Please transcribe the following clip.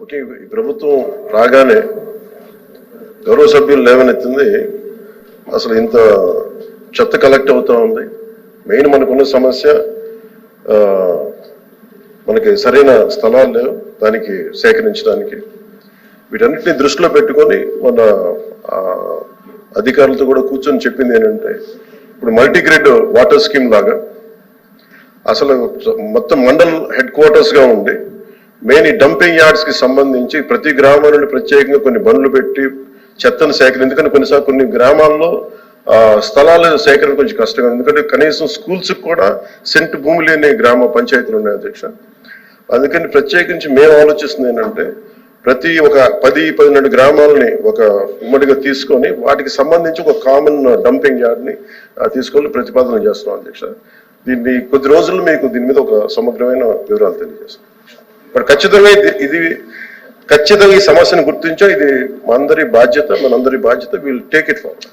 Okay, ఈ ప్రభుత్వం రాగానే గౌరవ సభ్యులు లేవనెత్తింది అసలు ఇంత చెత్త కలెక్ట్ అవుతా ఉంది. మెయిన్ మనకున్న సమస్య మనకి సరైన స్థలాలు లేవు దానికి సేకరించడానికి. వీటన్నిటిని దృష్టిలో పెట్టుకొని మన అధికారులతో కూడా కూర్చొని చెప్పింది ఏంటంటే, ఇప్పుడు మల్టీగ్రిడ్ వాటర్ స్కీమ్ లాగా అసలు మొత్తం మండల్ హెడ్ క్వార్టర్స్ గా ఉండి మెయిన్ ఈ డంపింగ్ యార్డ్స్ కి సంబంధించి ప్రతి గ్రామం నుండి ప్రత్యేకంగా కొన్ని బండ్లు పెట్టి చెత్తను సేకరణ, ఎందుకంటే కొన్నిసార్లు కొన్ని గ్రామాల్లో స్థలాల సేకరణ కొంచెం కష్టంగా, ఎందుకంటే కనీసం స్కూల్స్ కూడా సెంట్ భూమి లేని గ్రామ పంచాయతీలు ఉన్నాయి అధ్యక్ష. అందుకని ప్రత్యేకించి మేము ఆలోచిస్తుంది ఏంటంటే, ప్రతి ఒక 10-12 గ్రామాలని ఒక ఉమ్మడిగా తీసుకొని వాటికి సంబంధించి ఒక కామన్ డంపింగ్ యార్డ్ని తీసుకొని ప్రతిపాదన చేస్తున్నాం అధ్యక్ష. దీన్ని కొద్ది రోజుల్లో మీకు దీని మీద ఒక సమగ్రమైన వివరాలు తెలియజేస్తాం. బట్ ఖచ్చితంగా ఈ సమస్యను గుర్తించా, ఇది మనందరి బాధ్యత, విల్ టేక్ ఇట్ ఫార్వర్డ్.